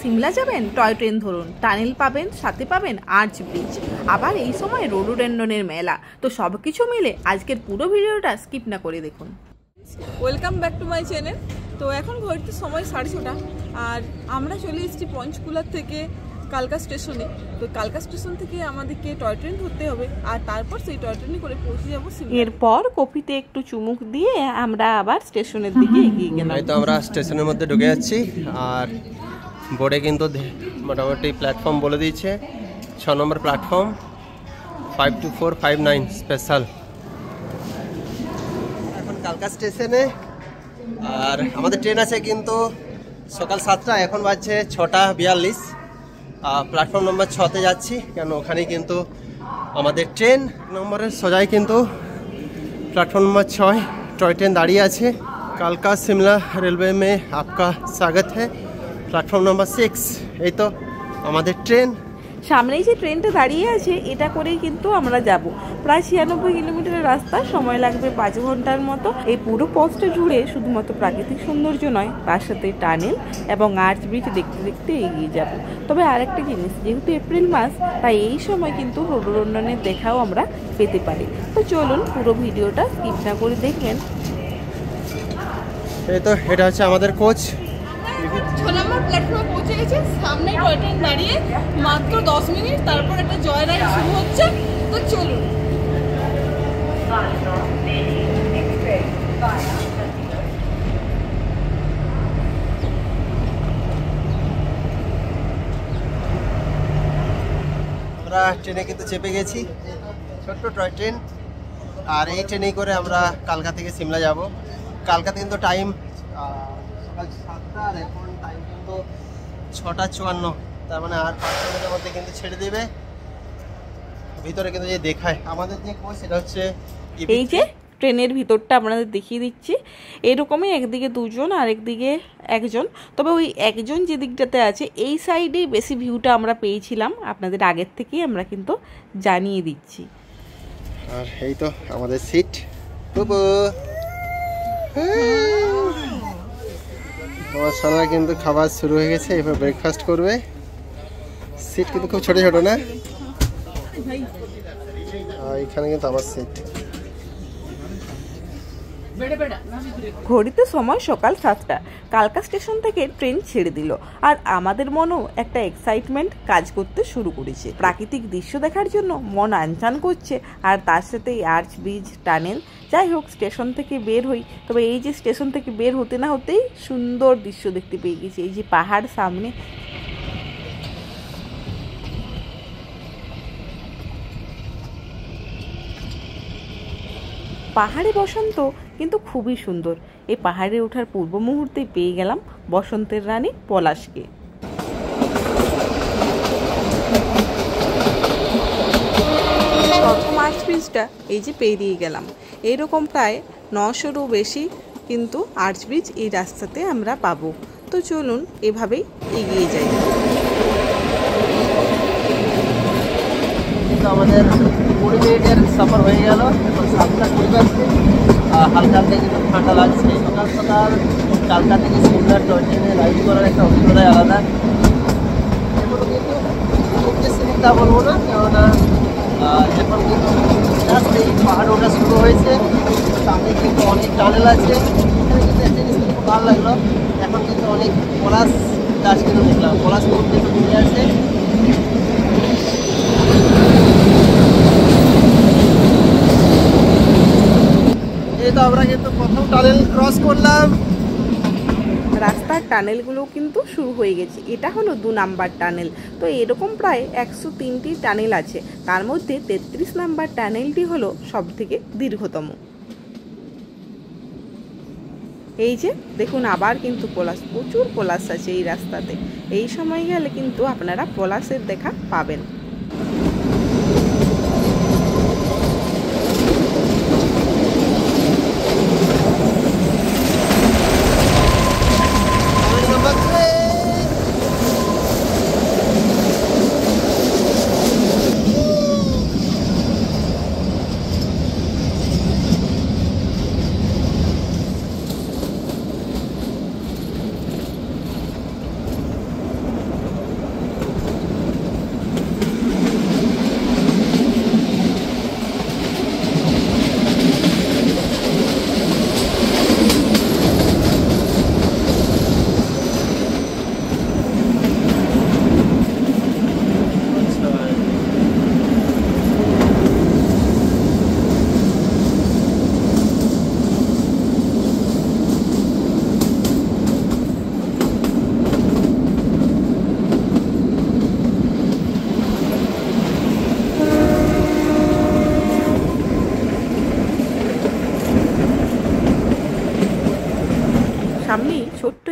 সিমলা যাবেন toy train ধরুন, tunnel পাবেন, সাথে পাবেন আর্চ ব্রিজ, আবার এই সময় রোডোডেন্ড্রনের মেলা। তো সব কিছু মিলে আজকের পুরো ভিডিওটা স্কিপ না করে দেখুন। Welcome back to my channel. তো এখন ঘড়িতে সময় 6:30, আর আমরা চলে এসেছি পঞ্চকুলার থেকে কালকা স্টেশনে। তো কালকা স্টেশন থেকে আমাদেরকে টয় ট্রেন ধরতে হবে, আর তারপর সেই টয় ট্রেনে করে পৌঁছে যাবো সিমলা। এরপর কপিতে একটু চুমুক দিয়ে আমরা আবার স্টেশনের দিকে এগিয়ে গেলাম। তো আমরা স্টেশনের মধ্যে ঢুকে যাচ্ছি, আর বোর্ডে কিন্তু মোটামুটি প্ল্যাটফর্ম বলে দিয়েছে 6 নম্বর প্ল্যাটফর্ম 52459 স্পেশাল। এখন কালকা স্টেশনে, আর আমাদের ট্রেন আছে কিন্তু সকাল 7টা, এখন বাজছে 6:42। প্ল্যাটফর্ম নম্বর 6তে যাচ্ছি, কেন ওখানেই কিন্তু আমাদের ট্রেন নম্বরের সোজাই কিন্তু प्लेटफॉर्म नंबर 6 टॉय ट्रेन दाड़ी আছে। কালকা সিমলা রেলওয়ে মে आपका स्वागत है। প্ল্যাটফর্ম নম্বর 6 এই তো আমাদের ট্রেন। সামনেই যে ট্রেনটা দাঁড়িয়ে আছে এটা করেই কিন্তু আমরা যাব। প্রায় 96 কিলোমিটারের রাস্তা, সময় লাগবে 5 ঘন্টার মতো। এই পুরো পথটা জুড়ে শুধুমাত্র প্রাকৃতিক সৌন্দর্য নয়, তার সাথে টানেল এবং আর্চ ব্রিজ দেখতে দেখতে এগিয়ে যাব। তবে আরেকটা জিনিস, যেহেতু এপ্রিল মাস, তাই এই সময় কিন্তু রোডোডেন্ড্রনের দেখাও আমরা পেতে পারি। তো চলুন পুরো ভিডিওটা স্কিপ না করে দেখবেন। এই তো এটা হচ্ছে আমাদের কোচ। 6 নম্বর প্ল্যাটফর্মে পৌঁছে গেছে। সামনে টয় ট্রেন দাঁড়িয়ে মাত্র 10 মিনিট, তারপর একটা জয় রাইড শুরু হচ্ছে। তো চলুন। আমরা ট্রেনে কিন্তু চেপে গেছি, ছোট্ট টয় ট্রেন। আর এই ট্রেনেই করে আমরা কালকা থেকে সিমলা যাব। কালকাতে কিন্তু টাইম সকাল 7টা, আর এখন টাইম কিন্তু 6:54। তার মানে আর 5 মিনিটের মধ্যে কিন্তু ছেড়ে দেবে। ভিতরে কিন্তু যে দেখায় আমাদের যে কোচ, সেটা হচ্ছে এই যে ট্রেনের ভিতরটা আপনাদের দেখিয়ে দিচ্ছি। এরকমই একদিকে দুজন আর একদিকে একজন, তবে ওই একজন যে দিকটাতে আছে এই সাইডেই বেশি ভিউটা আমরা পেয়েছিলাম, আপনাদের আগের থেকেই আমরা কিন্তু জানিয়ে দিচ্ছি। আর এই তো আমাদের সিট। বুবু আমার সোনা কিন্তু খাবার শুরু হয়ে গেছে, এবার ব্রেকফাস্ট করবে। সিট কিন্তু খুব ছোট ছোট না, এখানে কিন্তু আমার সিট। ঘড়িতে সময় সকাল 7টা। কালকা স্টেশন থেকে ট্রেন ছেড়ে দিল, আর আমাদের মনেও একটা এক্সাইটমেন্ট কাজ করতে শুরু করেছে। প্রাকৃতিক দৃশ্য দেখার জন্য মন আনচান করছে, আর তার সাথে আর্চ ব্রিজ, টানেল। যাই হোক, স্টেশন থেকে বের হই। তবে এই যে স্টেশন থেকে বের হতে না হতেই সুন্দর দৃশ্য দেখতে পেয়ে গেছি। এই যে পাহাড় সামনে, পাহাড়ে বসন্ত কিন্তু খুবই সুন্দর। এই পাহাড়ে ওঠার পূর্ব মুহূর্তে পেয়ে গেলাম বসন্তের রানী পলাশকে। প্রথম আর্চ ব্রিজটা এই যে পেরিয়ে গেলাম। এইরকম প্রায় 900-রও বেশি কিন্তু আর্চ ব্রিজ এই রাস্তাতে আমরা পাবো। তো চলুন এভাবেই এগিয়ে যাই। আমাদের 20 মিনিটের সফর হয়ে গেল। এখন 7:20 বাজছে। হালকা হালকা কিন্তু ঠান্ডা লাগছে। সকাল সকাল কালকা থেকে সিমলার টয় ট্রেনে রাইড করার একটা অভিজ্ঞতাই আলাদা। এখন কিন্তু চিন্তা বলবো না, কেননা এখন কিন্তু জাস্ট এই পাহাড় ওঠা শুরু হয়েছে। সামনে কিন্তু অনেক টানেল আছে। এখানে কিন্তু একটা জিনিস খুব ভালো লাগলো, এখন কিন্তু অনেক পলাশ গাছ কিন্তু দেখলাম। পলাশ কিন্তু ঘুরে আছে। এই তো আমরা কিন্তু প্রথম টানেল ক্রস করলাম। রাস্তার টানেলগুলো কিন্তু শুরু হয়ে গেছে। এটা হলো 2 নাম্বার টানেল। তো এরকম প্রায় 103টি টানেল আছে, তার মধ্যে 33 নাম্বার টানেলটি হলো সব থেকে দীর্ঘতম। এই যে দেখুন, আবার কিন্তু পলাশ, প্রচুর পলাশ আছে এই রাস্তাতে। এই সময় গেলে কিন্তু আপনারা পলাশের দেখা পাবেন।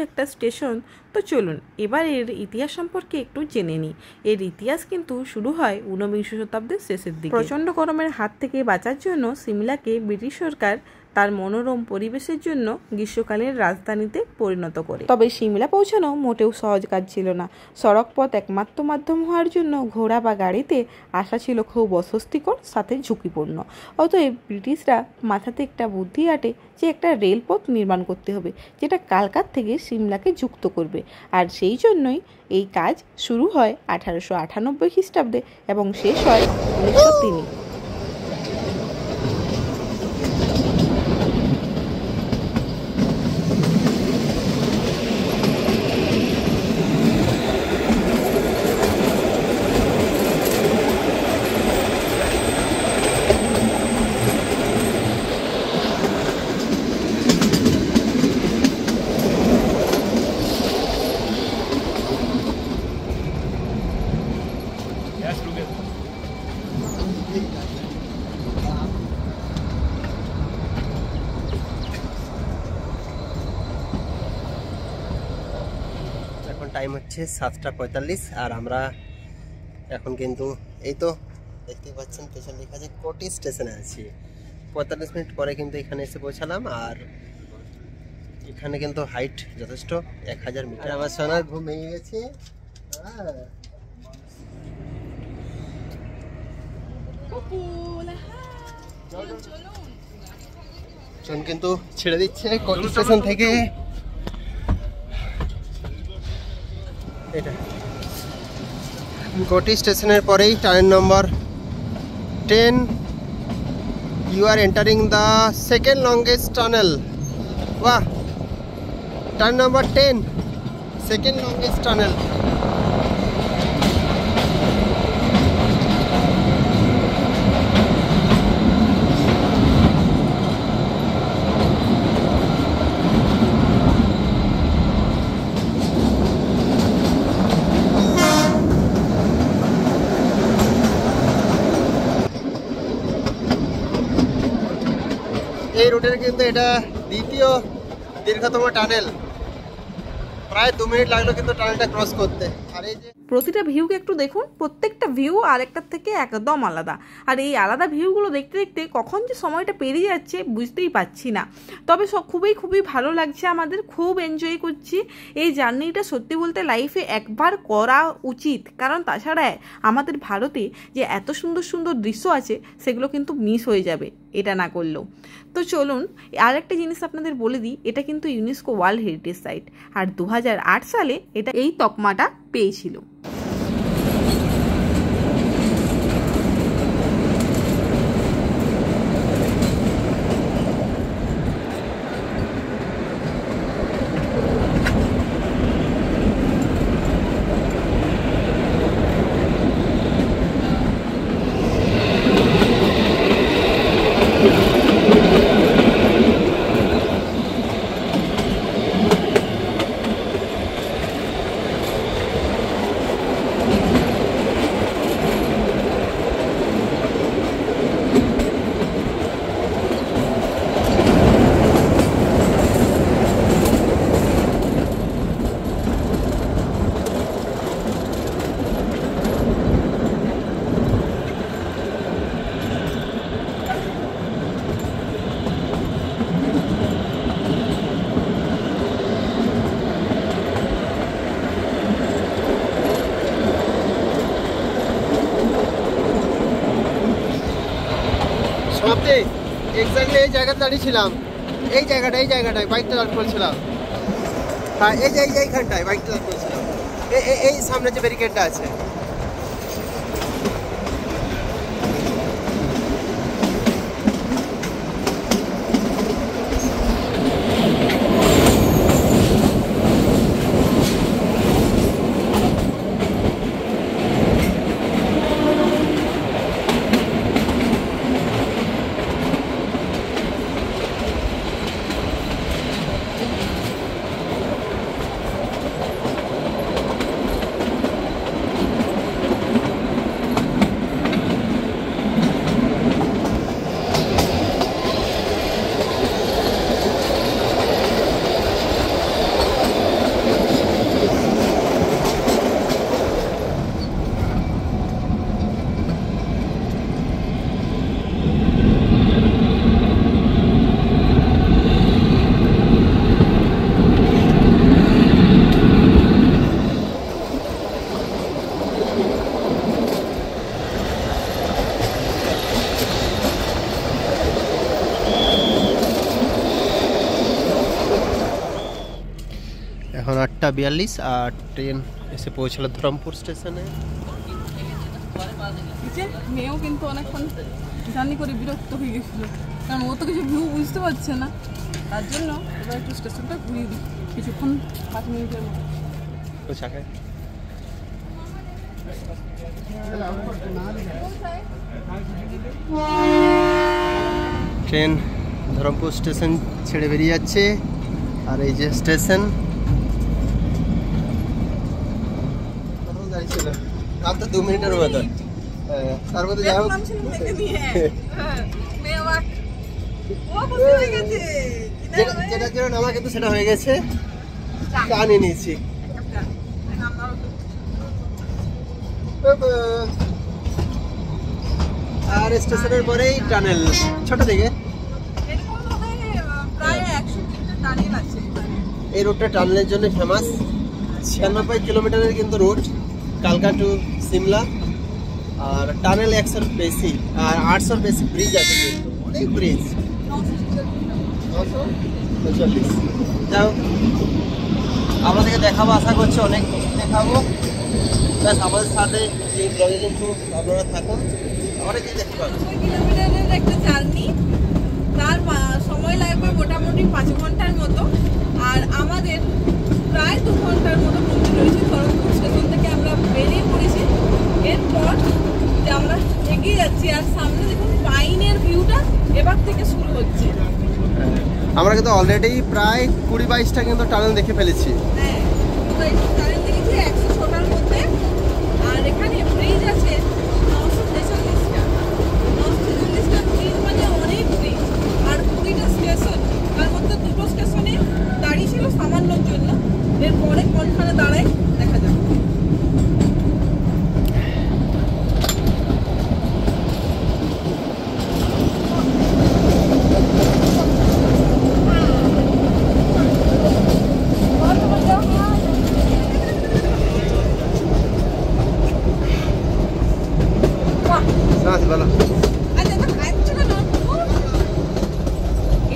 একটা স্টেশন। তো চলুন এবার এর ইতিহাস সম্পর্কে একটু জেনে নিই। এর ইতিহাস কিন্তু শুরু হয় 19 শতাব্দীর শেষের দিকে। প্রচণ্ড গরমের হাত থেকে বাঁচার জন্য সিমলাকে ব্রিটিশ সরকার তার মনোরম পরিবেশের জন্য গ্রীষ্মকালের রাজধানীতে পরিণত করে। তবে সিমলা পৌঁছানো মোটেও সহজ কাজ ছিল না। সড়ক পথ একমাত্র মাধ্যম হওয়ার জন্য ঘোড়া বা গাড়িতে আসা ছিল খুব অস্বস্তিকর, সাথে ঝুঁকিপূর্ণ। অতএব ব্রিটিশরা মাথাতে একটা বুদ্ধি আটে যে একটা রেলপথ নির্মাণ করতে হবে যেটা কালকাতা থেকে সিমলাকে যুক্ত করবে। আর সেই জন্যই এই কাজ শুরু হয় 1898 খ্রিস্টাব্দে এবং শেষ হয় 1903। টাইম হচ্ছে 7:45 আর আমরা এখন কিন্তু এই তো দেখতে পাচ্ছেন পেছনে লেখা আছে কোটি স্টেশনে আছি। 45 মিনিট পরে কিন্তু এখানে এসে পৌঁছালাম। আর এখানে কিন্তু হাইট যথেষ্ট 1000 মিটার। আমার সোনার ঘুম ভেঙে গেছে। ট্রেন কিন্তু ছেড়ে দিচ্ছে কোটি স্টেশন থেকে। এটা কোটি স্টেশনের পরেই train number 10। You are entering the second longest tunnel. বাহ, train number 10, second longest tunnel. এই রুটের কিন্তু এটা দ্বিতীয় দীর্ঘতম টানেল। প্রায় 2 মিনিট লাগলো কিন্তু টানেলটা ক্রস করতে। আর এই যে প্রতিটা ভিউকে একটু দেখুন, প্রত্যেকটা ভিউ আরেকটার থেকে একদম আলাদা। আর এই আলাদা ভিউগুলো দেখতে দেখতে কখন যে সময়টা পেরিয়ে যাচ্ছে বুঝতেই পারছি না। তবে খুবই ভালো লাগছে, আমাদের খুব এনজয় করছি এই জার্নিটা। সত্যি বলতে লাইফে একবার করা উচিত, কারণ তাছাড়া আমাদের ভারতে যে এত সুন্দর সুন্দর দৃশ্য আছে সেগুলো কিন্তু মিস হয়ে যাবে এটা না করলেও। তো চলুন আর একটা জিনিস আপনাদের বলে দিই, এটা কিন্তু ইউনেস্কো ওয়ার্ল্ড হেরিটেজ সাইট। আর 2008 সালে এটা এই তকমাটা পেয়েছিল। সমাপ্তি এক্স্যাক্টলি এই জায়গাতে দাঁড়িয়েছিলাম। এই জায়গাটায় বাইকটা দাঁড় করেছিলাম। হ্যাঁ, এইখানটায় বাইকটা দাঁড় করেছিলাম। এই সামনে যে ব্যারিকেডটা আছে। 9:42 আর ট্রেন এসে পৌঁছালো ধরমপুর স্টেশনে। মেয়েও কিন্তু অনেকক্ষণ জার্নি করে বিরক্ত হয়ে গেছিল, কারণ ও তো কিছু ভিউ বুঝতে পারছে না, তার জন্য এবার একটু স্টেশনটা ঘুরিয়ে দিই কিছুক্ষণ, 5 মিনিটের মতো। ট্রেন ধরমপুর স্টেশন ছেড়ে বেরিয়ে যাচ্ছে, আর এই যে স্টেশন। ছিল আর তো 2 মিনিটের মতো, তার মধ্যে যাই হোক যেটার জন্য নামা কিন্তু সেটা হয়ে গেছে, চা নিয়ে নিয়েছি। আর স্টেশনের পরেই টানেল, ছোট দিকে এই রুটটা টানেলের জন্য ফেমাস। 96 কিলোমিটারের কিন্তু রুট, কালকা টু সিমলা। আর টানেল 100 বেশি, আর 800 বেশি ব্রিজ আছে, কিন্তু অনেক ব্রিজ। 940 যাও, আপনাদেরকে দেখাবো, আশা করছি অনেক দেখাবো। প্লাস আমাদের সাথে এই ব্লগে কিন্তু আপনারা থাকুন, অনেক কিছু দেখতে পাবেন। কিলোমিটারের একটা জার্নি, তার সময় লাগবে মোটামুটি 5 ঘন্টার মতো, আর আমাদের প্রায় 2 ঘন্টার মতো পৌঁছে রয়েছে ধরমপুর স্টেশন থেকে। আমরা বেরিয়ে পড়েছি, এরপর যে আমরা এগিয়ে যাচ্ছি, আর সামনে দেখুন পাইনের ভিউটা এবার থেকে শুরু হচ্ছে। আমরা কিন্তু অলরেডি প্রায় 20-22টা কিন্তু টানেল দেখে ফেলেছি। হ্যাঁ, টানেল দেখেছি 106টার মধ্যে, আর এখানে ব্রিজ আছে 946টা। 946টা ব্রিজ মানে অনেক ব্রিজ, আর 20টা স্টেশন, তার মধ্যে 2টো স্টেশনে দাঁড়িয়ে ছিল সামান্যর জন্য। এরপরে কোনখানে দাঁড়ায় দেখা যাবে।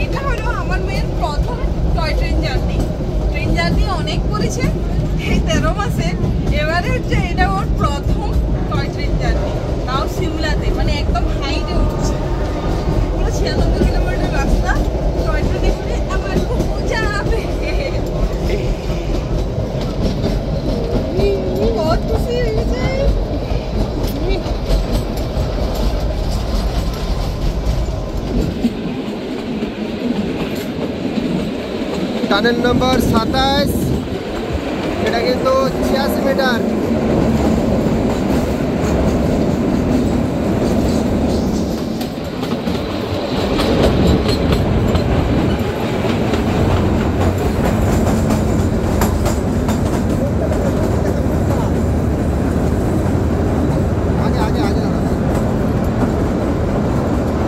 এটা হলো আমার মেয়ের প্রথম toy train journey. Train journey অনেক করেছে এই 13 মাসে, এবারে হচ্ছে এটা ওর প্রথম টয় ট্রেন জার্নি, তাও সিমলাতে, মানে একদম হাইটে উঠছে। পুরো 96 কিলোমিটার রাস্তা টয় ট্রেনে করে আমার খুব মজা হবে। বহুত খুশি হয়েছে। টানেল নম্বর 27, এটা কিন্তু 86 মিটার।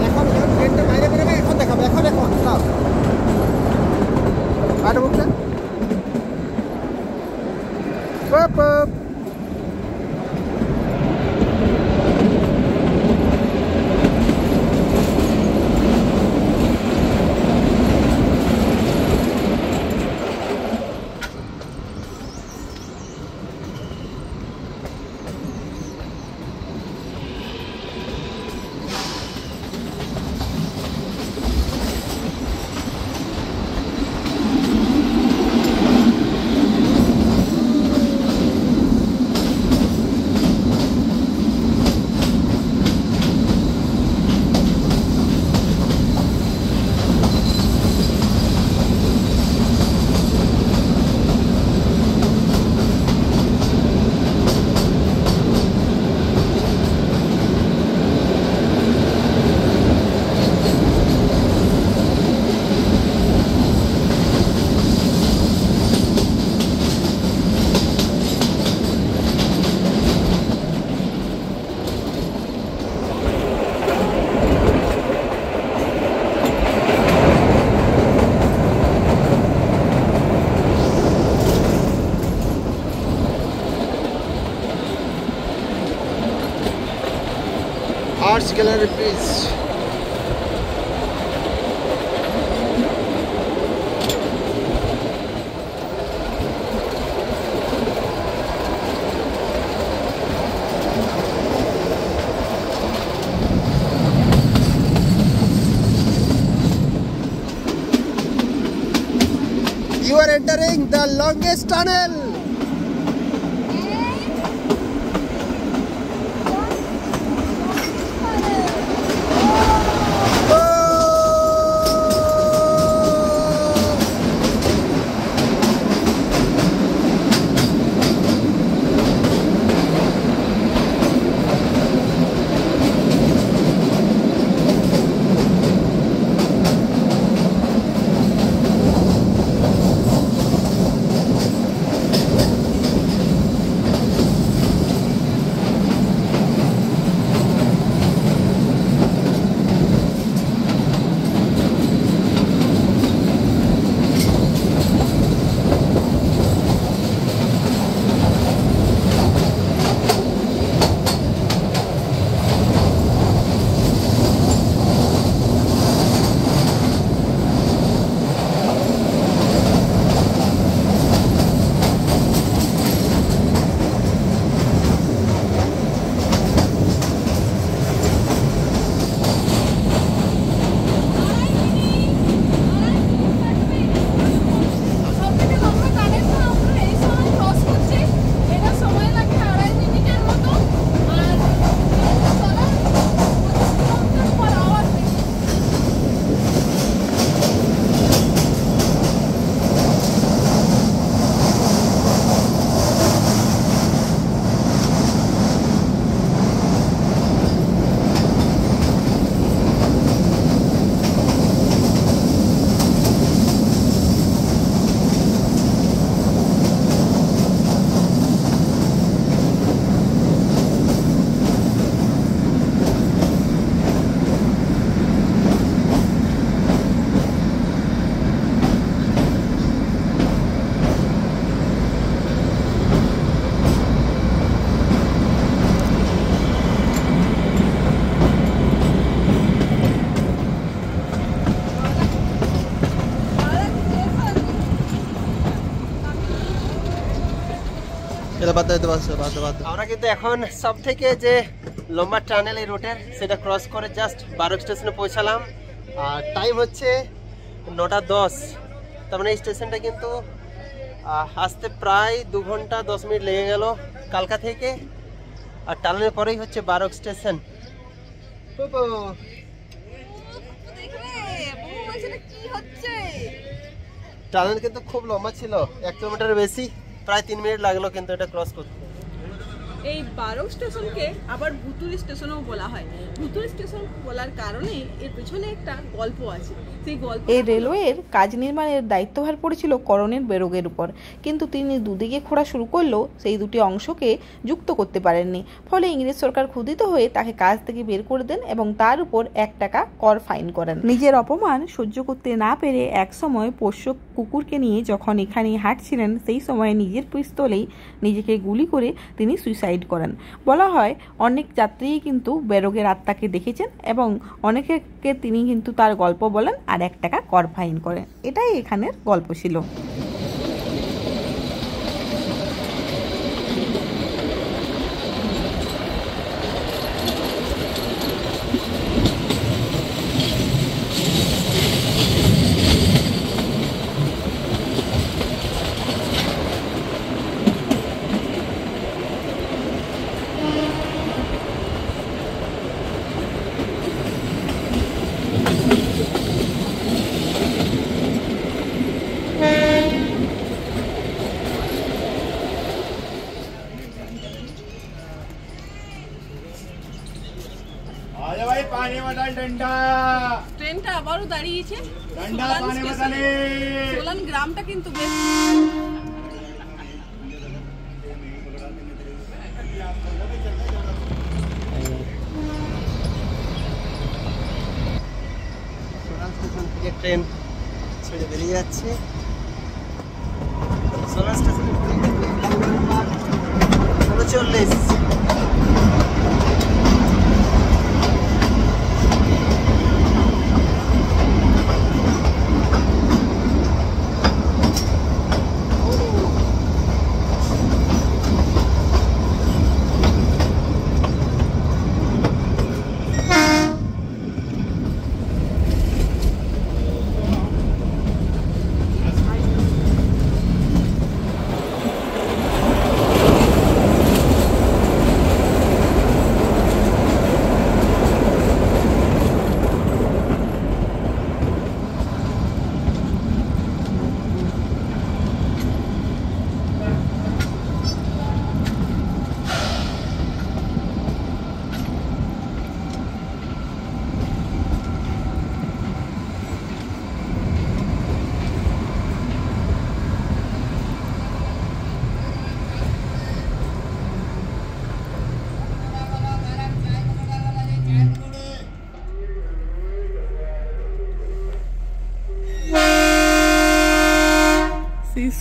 এখন ট্রেনটা বাইরে বেরোবে, এখন দেখাবো, এখন দাও আরে বুকটা pop pop. Arts Gallery Bridge. longest tunnel. আমরা কিন্তু এখন সব থেকে যে লম্বা টানেল এই রুটের সেটা ক্রস করে জাস্ট 12 স্টেশনে পৌঁছালাম। আর টাইম হচ্ছে 9:10। তার মানে এই স্টেশনটা কিন্তু আসতে প্রায় 2 ঘন্টা 10 মিনিট লেগে গেল কালকা থেকে। আর টানেলের পরেই হচ্ছে 12 স্টেশন। টানেল কিন্তু খুব লম্বা ছিল, 1 কিলোমিটার বেশি, প্রায় 3 মিনিট লাগলো কিন্তু এটা ক্রস করতে। এই 12 স্টেশনকে আবার ভুতুড়ি স্টেশনও বলা হয়। ভুতুড়ি স্টেশন বলার কারণে এর পেছনে একটা গল্প আছে। সেই গল্প, এই রেলওয়ের কাজ নির্মাণের দায়িত্বভার পড়েছিল করণের বেরোগের উপর, কিন্তু তিনি দুদিকে খোঁড়া শুরু করলেও সেই দুটি অংশকে যুক্ত করতে পারেননি। ফলে ইংরেজ সরকার ক্ষুব্ধ হয়ে তাকে কাজ থেকে বের করে দেন এবং তার উপর 1 টাকা কর ফাইন করেন। নিজের অপমান সহ্য করতে না পেরে একসময় পোষ্য কুকুরকে নিয়ে যখন এখানে হাঁটছিলেন, সেই সময় নিজের পিস্তলেই নিজেকে গুলি করে তিনি সুইসাইড করেন। বলা হয় অনেক যাত্রী কিন্তু বেরোগের আত্মাকে দেখেছেন এবং অনেকে তিনি কিন্তু তার গল্প বলেন আর 1 টাকা কর ফাইন করেন। এটাই এখানের গল্প ছিল। ট্রেনটা আবারও দাঁড়িয়েছে। সোলান গ্রামটা কিন্তু বেশ ট্রেন ছেড়ে বেরিয়ে যাচ্ছে। সোলান স্টেশনে 39।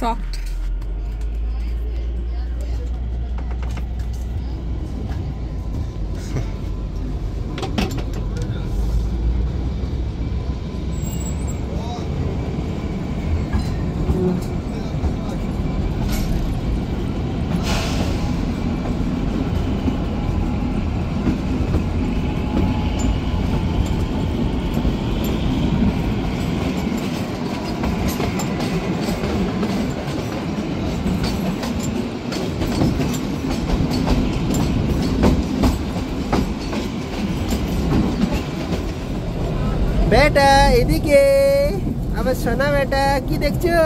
সফট। বেটা এদিকে আবার সোনা বেটা কি দেখছো?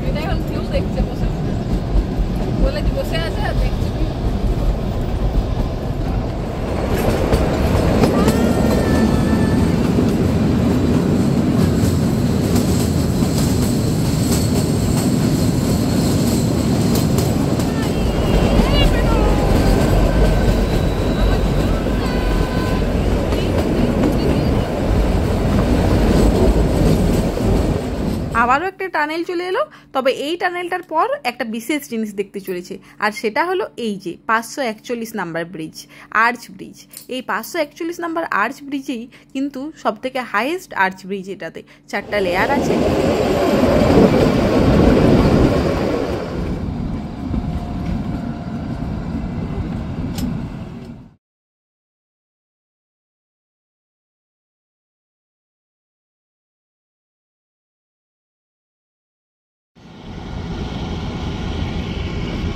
এটা এখন কেউ দেখছে বসে বলে কি বসে আছে আর দেখছে। আবারও একটা টানেল চলে এলো, তবে এই টানেলটার পর একটা বিশেষ জিনিস দেখতে চলেছে, আর সেটা হলো এই যে 541 নাম্বার ব্রিজ, আর্চ ব্রিজ। এই 541 নাম্বার আর্চ ব্রিজেই কিন্তু সবথেকে হাইয়েস্ট আর্চ ব্রিজ, এটাতে 4টা লেয়ার আছে।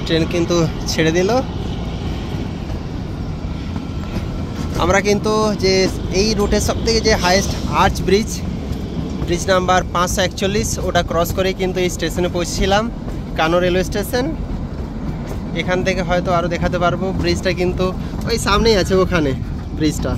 ট্রেন কিন্তু ছেড়ে দিল। আমরা কিন্তু যে এই রুটের সবথেকে যে highest arch bridge, bridge number 541, ওটা ক্রস করে কিন্তু এই স্টেশনে পৌঁছেছিলাম, কানো রেলওয়ে স্টেশন। এখান থেকে হয়তো আরও দেখাতে পারবো। ব্রিজটা কিন্তু ওই সামনেই আছে, ওখানে ব্রিজটা।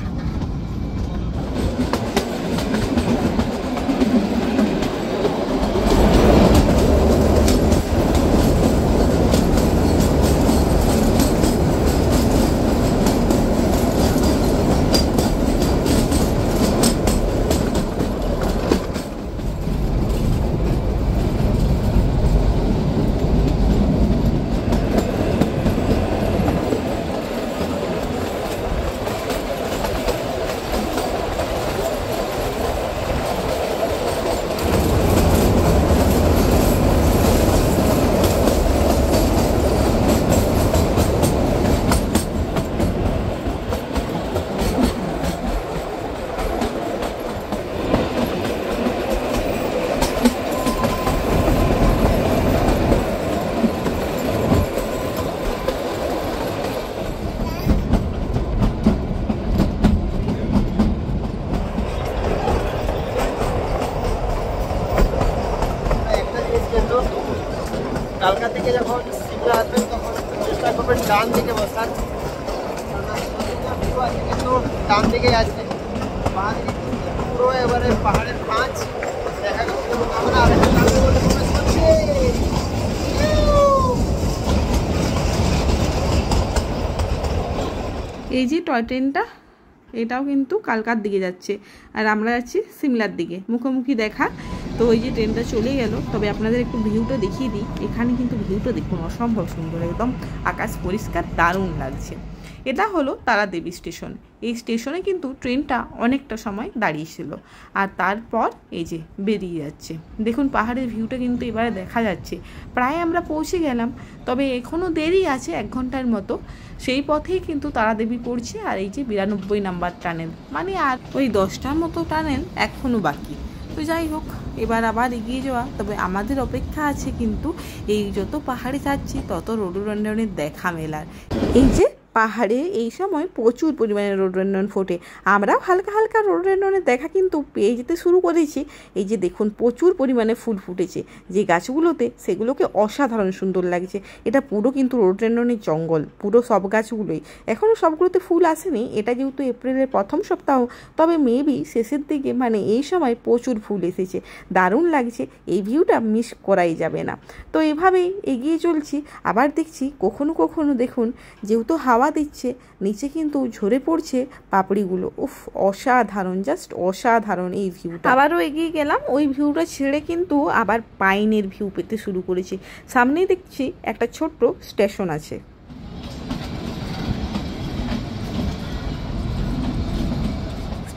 কালকা থেকে যখন সিমলা আসবেন তখন চেষ্টা করবেন ডান দিকে বসার, কিন্তু ডান দিকে আছে, পুরো এবারে পাহাড়ের পাঁচ দেখা যাচ্ছে। এবং আমরা আরেকটা ডানে বলে প্রবেশ করছি। এই যে টয় ট্রেনটা, এটাও কিন্তু কালকার দিকে যাচ্ছে, আর আমরা যাচ্ছি সিমলার দিকে, মুখোমুখি দেখা। তো ওই যে ট্রেনটা চলে গেল, তবে আপনাদের একটু ভিউটা দেখিয়ে দিই। এখানে কিন্তু ভিউটা দেখুন, অসম্ভব সুন্দর, একদম আকাশ পরিষ্কার, দারুণ লাগছে। এটা হলো তারাদেবী স্টেশন। এই স্টেশনে কিন্তু ট্রেনটা অনেকটা সময় দাঁড়িয়েছিল, আর তারপর এই যে বেরিয়ে যাচ্ছে। দেখুন পাহাড়ের ভিউটা কিন্তু এবারে দেখা যাচ্ছে। প্রায় আমরা পৌঁছে গেলাম, তবে এখনও দেরি আছে 1 ঘন্টার মতো। সেই পথেই কিন্তু তারাদেবী পড়ছে। আর এই যে 92 নাম্বার টানেল, মানে আর ওই 10টার মতো টানেল এখনও বাকি। তো যাই হোক, এবার আবার এগিয়ে যাওয়া। তবে আমাদের অপেক্ষা আছে কিন্তু এই যত পাহাড়ে যাচ্ছি তত রোডোডেনড্রনের দেখা মেলার। এই যে পাহাড়ে এই সময় প্রচুর পরিমাণে রোডোডেনড্রন ফোটে। আমরাও হালকা হালকা রোডোডেনড্রনের দেখা কিন্তু পেয়ে যেতে শুরু করেছি। এই যে দেখুন প্রচুর পরিমাণে ফুল ফুটেছে যে গাছগুলোতে, সেগুলোকে অসাধারণ সুন্দর লাগছে। এটা পুরো কিন্তু রোডোডেনড্রনের জঙ্গল, পুরো সব গাছগুলোই। এখনও সবগুলোতে ফুল আসেনি, এটা যেহেতু এপ্রিলের প্রথম সপ্তাহ, তবে মেবি শেষের দিকে, মানে এই সময় প্রচুর ফুল এসেছে, দারুণ লাগছে। এই ভিউটা মিস করাই যাবে না। তো এভাবেই এগিয়ে চলছি। আবার দেখছি কখনো কখনো দেখুন, যেহেতু হাওয়া হাওয়া দিচ্ছে, নিচে কিন্তু ঝরে পড়ছে পাপড়িগুলো। উফ, অসাধারণ, জাস্ট অসাধারণ এই ভিউটা। আবারও এগিয়ে গেলাম, ওই ভিউটা ছেড়ে কিন্তু আবার পাইনের ভিউ পেতে শুরু করেছি। সামনেই দেখছি একটা ছোট্ট স্টেশন আছে।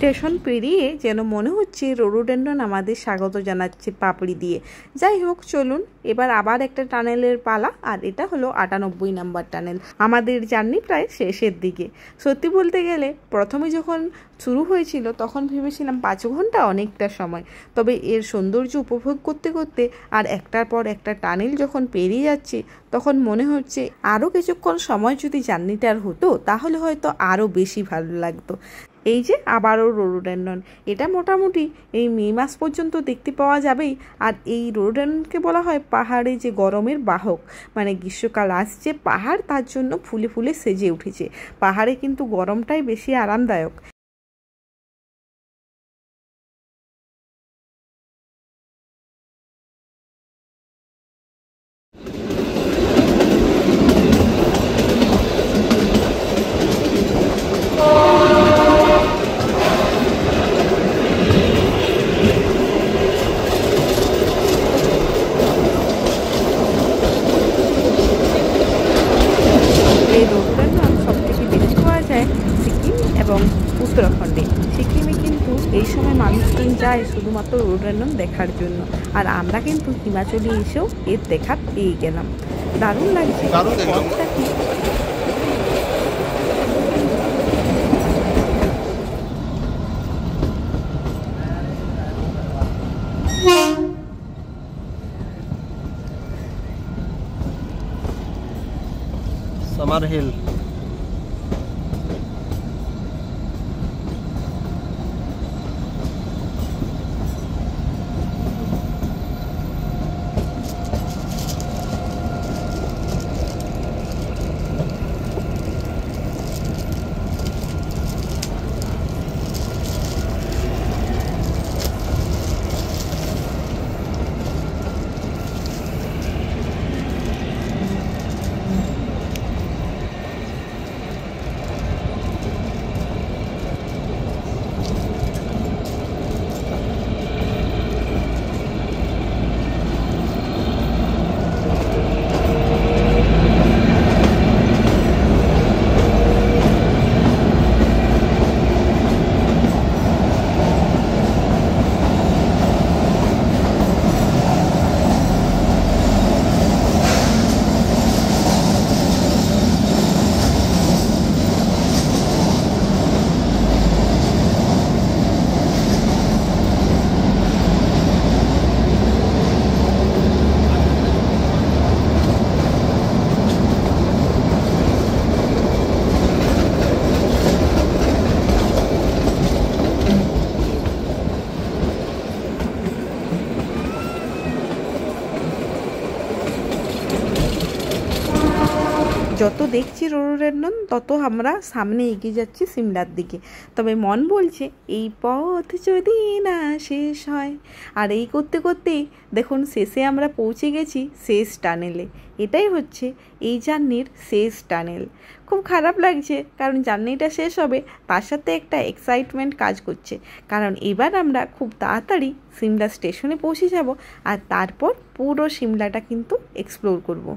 স্টেশন পেরিয়ে যেন মনে হচ্ছে রোডোডেন্ড্রন আমাদের স্বাগত জানাচ্ছে পাপড়ি দিয়ে। যাই হোক, চলুন এবার আবার একটা টানেলের পালা, আর এটা হলো 98 নাম্বার টানেল। আমাদের জার্নি প্রায় শেষের দিকে। সত্যি বলতে গেলে প্রথমে যখন শুরু হয়েছিল তখন ভেবেছিলাম 5 ঘন্টা অনেকটা সময়, তবে এর সৌন্দর্য উপভোগ করতে করতে আর একটার পর একটা টানেল যখন পেরিয়ে যাচ্ছে তখন মনে হচ্ছে আরও কিছুক্ষণ সময় যদি জার্নিটার হতো তাহলে হয়তো আরও বেশি ভালো লাগতো। এই যে আবারও রোডোডেন্ড্রন, এটা মোটামুটি এই মে মাস পর্যন্ত দেখতে পাওয়া যাবেই। আর এই রোডোডেন্ড্রনকে বলা হয় পাহাড়ে যে গরমের বাহক, মানে গ্রীষ্মকাল আসছে, পাহাড় তার জন্য ফুলে ফুলে সেজে উঠেছে। পাহাড়ে কিন্তু গরমটাই বেশি আরামদায়ক। এবং উত্তরাখণ্ডে, সিকিমে কিন্তু এই সময় মানুষজন যায় শুধুমাত্র রোডোডেন্ড্রন দেখার জন্য, আর আমরা কিন্তু হিমাচলে এসেও এর দেখা পেয়ে গেলাম। দারুণ লাগছে। समर हिल। যত দেখছি রোডোডেন্ড্রন তত আমরা সামনে এগিয়ে যাচ্ছি সিমলার দিকে। তবে মন বলছে এই পথ যদি না শেষ হয়। আর এই করতে করতেই দেখুন শেষে আমরা পৌঁছে গেছি শেষ টানেলে। এটাই হচ্ছে এই জার্নির শেষ টানেল। খুব খারাপ লাগছে, কারণ জার্নিটা শেষ হবে, তার সাথে একটা এক্সাইটমেন্ট কাজ করছে, কারণ এবার আমরা খুব তাড়াতাড়ি সিমলা স্টেশনে পৌঁছে যাব, আর তারপর পুরো সিমলাটা কিন্তু এক্সপ্লোর করব।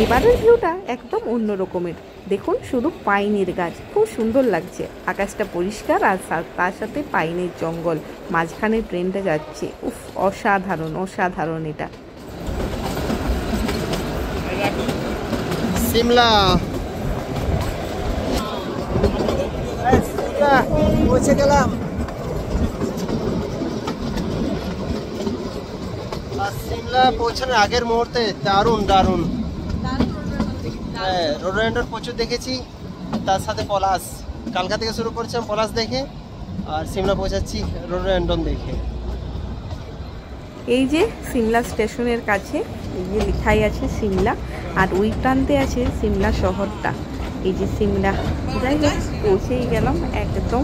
এবারের ভিউটা একদম অন্য রকমের। দেখুন শুধু পাইনের গাছ, খুব সুন্দর লাগছে, আকাশটা পরিষ্কার, আর তার সাথে পাইনের জঙ্গল, মাঝখানে ট্রেনটা যাচ্ছে। উফ, অসাধারণ অসাধারণ। এটা সিমলা পৌঁছে গেলাম। সিমলা পৌঁছানোর আগের মুহূর্তে দারুণ দারুণ রোডোডেন্ড্রন প্রচুর দেখেছি, তার সাথে পলাশ। কালকা থেকে শুরু করছিলাম পলাশ দেখে, আর সিমলা পৌঁছাচ্ছি রোডোডেন্ড্রন দেখে। এই যে সিমলা স্টেশনের কাছে এই যে লেখাই আছে সিমলা, আর ওই প্রান্তে আছে সিমলা শহরটা। এই যে সিমলা, যাই হোক পৌঁছেই গেলাম একদম।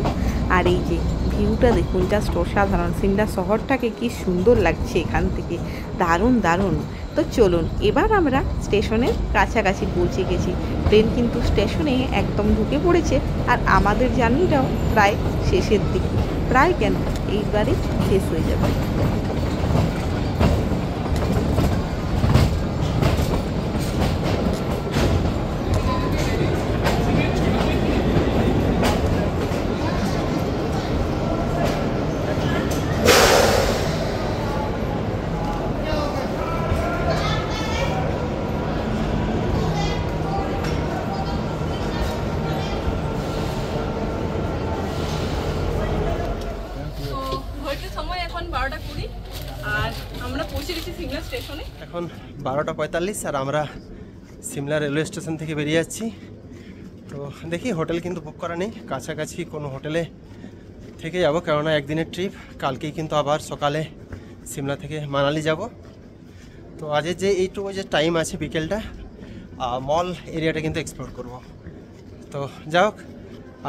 আর এই যে ভিউটা দেখুন, জাস্ট অসাধারণ। সিমলা শহরটাকে কি সুন্দর লাগছে এখান থেকে, দারুণ দারুণ। তো চলুন, এবার আমরা স্টেশনের কাছাকাছি পৌঁছে গেছি। ট্রেন কিন্তু স্টেশনে একদম ঢুকে পড়েছে, আর আমাদের জার্নিটাও প্রায় শেষের দিকে। প্রায় কেন, এইবারে শেষ হয়ে যাবে। সময় এখন 12:20 আর আমরা পৌঁছে গেছি সিমলা স্টেশনে। এখন 12:45 আর আমরা সিমলা রেলওয়ে স্টেশন থেকে বেরিয়ে যাচ্ছি। তো দেখি, হোটেল কিন্তু বুক করা নেই, কাছাকাছি কোনো হোটেলে থেকে যাব, কেননা একদিনের ট্রিপ। কালকেই কিন্তু আবার সকালে সিমলা থেকে মানালি যাব। তো আজের যে এইটুকু যে টাইম আছে বিকেলটা, মল এরিয়াটা কিন্তু এক্সপ্লোর করব। তো যাই হোক,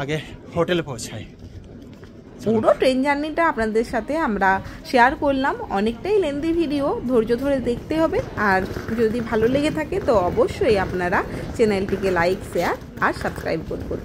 আগে হোটেলে পৌঁছাই। পুরো ট্রেন জার্নিটা আপনাদের সাথে আমরা শেয়ার করলাম। অনেকটাই লেন্দি ভিডিও, ধৈর্য ধরে দেখতে হবে। আর যদি ভালো লেগে থাকে তো অবশ্যই আপনারা চ্যানেলটিকে লাইক, শেয়ার আর সাবস্ক্রাইব করুন।